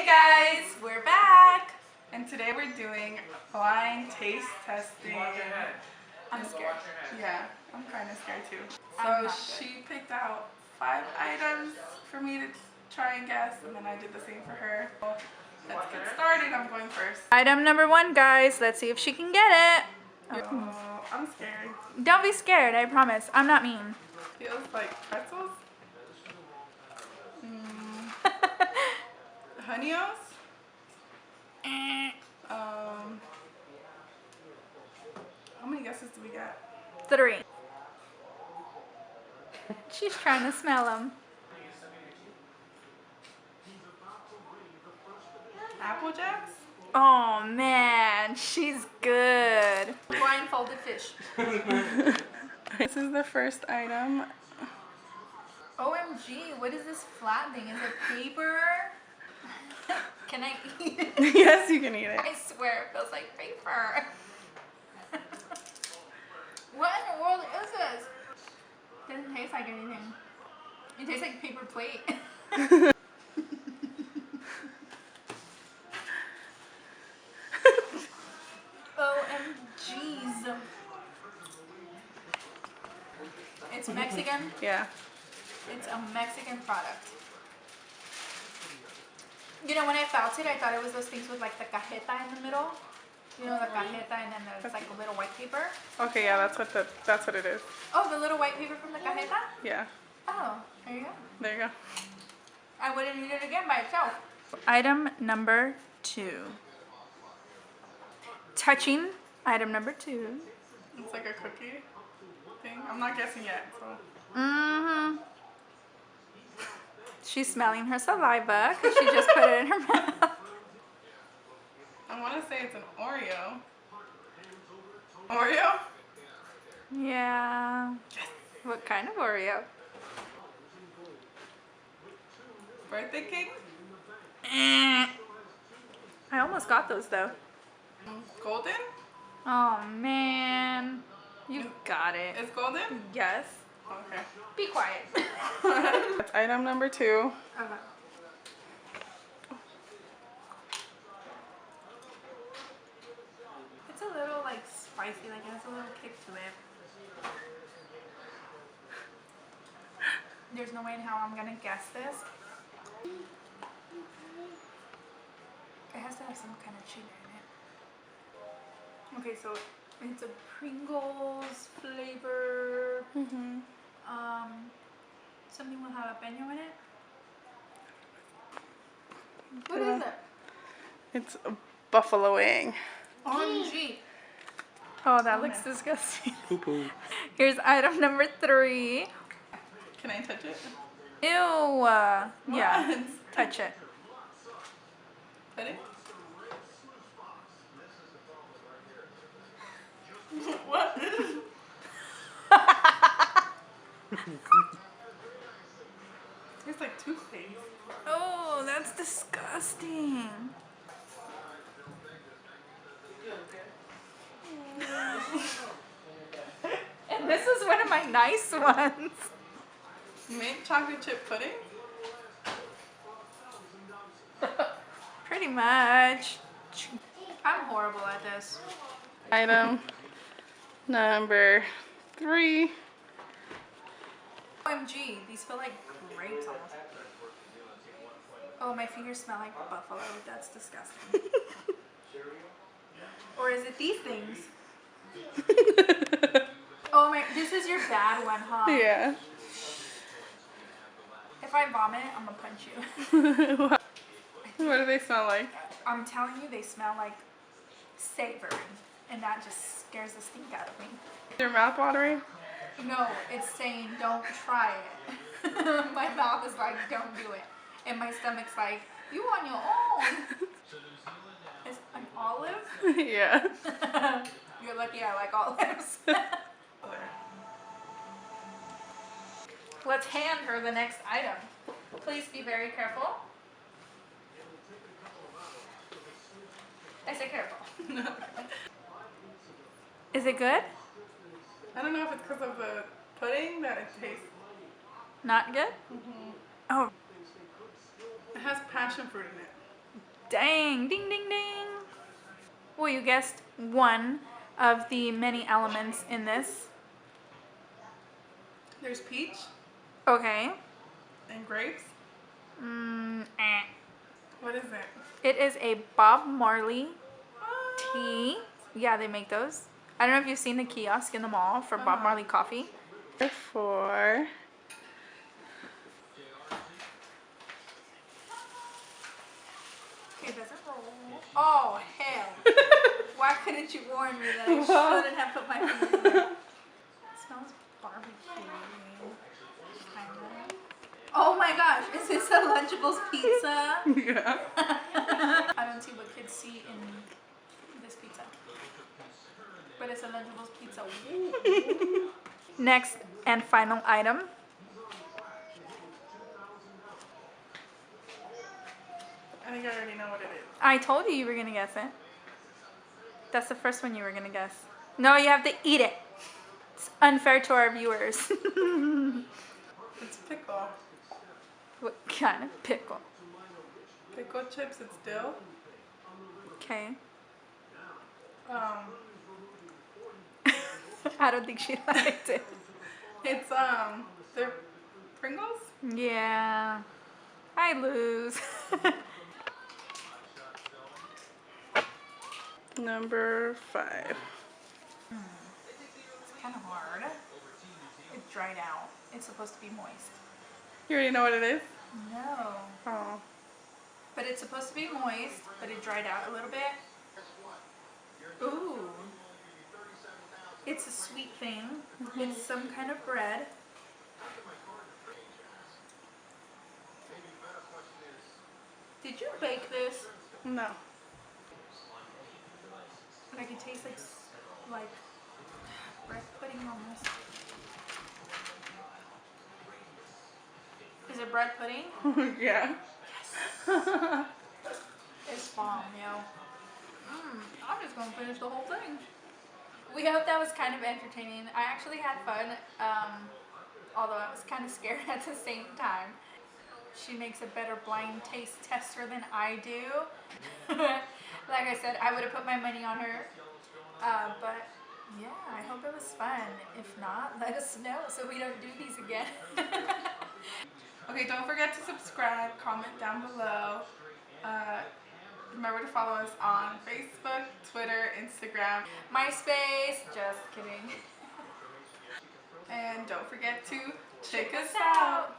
guys, we're back, and today we're doing blind taste testing. I'm scared. Yeah, I'm kind of scared too. So she picked out 5 items for me to try and guess, and then I did the same for her. Let's get started. I'm going first. Item number 1, guys. Let's see if she can get it. Oh, I'm scared. Don't be scared, I promise. I'm not mean. Feels like pretzels. Honeyos. How many guesses do we get? 3. She's trying to smell them. Apple Jacks? Oh man, she's good. Blindfolded fish. This is the first item. OMG, what is this flat thing? Is it paper? Can I eat it? Yes, you can eat it. I swear it feels like paper. What in the world is this? Doesn't taste like anything. It tastes like paper plate. OMGs. It's Mexican. Yeah. It's a Mexican product. You know, when I felt it, I thought it was those things with like the cajeta in the middle. You know, the cajeta, and then there's like a little white paper. Okay, yeah, that's what it is. Oh, the little white paper from the cajeta? Yeah. Oh, there you go. There you go. I wouldn't eat it again by itself. Item number 2. Touching item number 2. It's like a cookie thing. I'm not guessing yet, so. Mm-hmm. She's smelling her saliva because she just put it in her mouth. I want to say it's an Oreo. Oreo? Yeah. What kind of Oreo? Birthday cake? I almost got those though. Golden? Oh man. You got it. It's golden? Yes. Okay. Be quiet. That's item number 2. Okay. It's a little like spicy, like it has a little kick to it. There's no way in how I'm gonna guess this. It has to have some kind of chili in it. Okay, so it's a Pringles flavor. Something with jalapeno in it. What is it? It's a buffalo wing. OMG. Oh, that looks disgusting. Poo-poo. Here's item number 3. Can I touch it? Ew. Yeah. What? Touch it. Pudding? What? Tastes like toothpaste. Oh, that's disgusting. And this is one of my nice ones. Mint chocolate chip pudding? Pretty much. I'm horrible at this. Item number 3. OMG, these feel like grapes almost. Oh, my fingers smell like buffalo. That's disgusting. Or is it these things? Oh my, this is your bad one, huh? Yeah. If I vomit, I'm gonna punch you. What do they smell like? I'm telling you, they smell like savory. And that just scares the stink out of me. Your mouth watering? No, it's saying don't try it. My mouth is like, don't do it. And my stomach's like, you on your own. It's an olive? Yeah. You're lucky I like olives. Let's hand her the next item. Please be very careful. I say careful. Is it good? I don't know if it's because of the pudding that it tastes. Not good? Oh, It has passion fruit in it. Dang, ding, ding, ding. Well, you guessed one of the many elements in this. There's peach Okay. and grapes. Eh. What is it? It is a Bob Marley What? tea. Yeah, they make those. I don't know if you've seen the kiosk in the mall for Bob Marley coffee. For It doesn't roll. Oh, hell. Why couldn't you warn me that I shouldn't have put my fingers in there? It smells barbecue. Kinda. Oh my gosh, is this a Lunchables pizza? yeah. I don't see what kids see in this pizza. But it's a Lunchables pizza. Ooh. Next and final item. I think I already know what it is. I told you were gonna guess it. That's the first one you were gonna guess. No, you have to eat it. It's unfair to our viewers. It's pickle. What kind of pickle? Pickle chips. It's dill. Okay. Um, I don't think she liked it. it's they're Pringles. Yeah. I lose. Number 5. It's kind of hard. It's dried out. It's supposed to be moist. You already know what it is? No. Oh. But it's supposed to be moist, but it dried out a little bit. Ooh. It's a sweet thing. It's some kind of bread. Did you bake this? No. Like it tastes like bread pudding almost. Is it bread pudding? yeah. It's bomb, yo. I'm just gonna finish the whole thing. We hope that was kind of entertaining. I actually had fun, although I was kind of scared at the same time. She makes a better blind taste tester than I do. Like I said, I would have put my money on her. But yeah, I hope it was fun. If not, let us know so we don't do these again. Okay, don't forget to subscribe, comment down below. Remember to follow us on Facebook, Twitter, Instagram. MySpace, just kidding. And don't forget to check us out.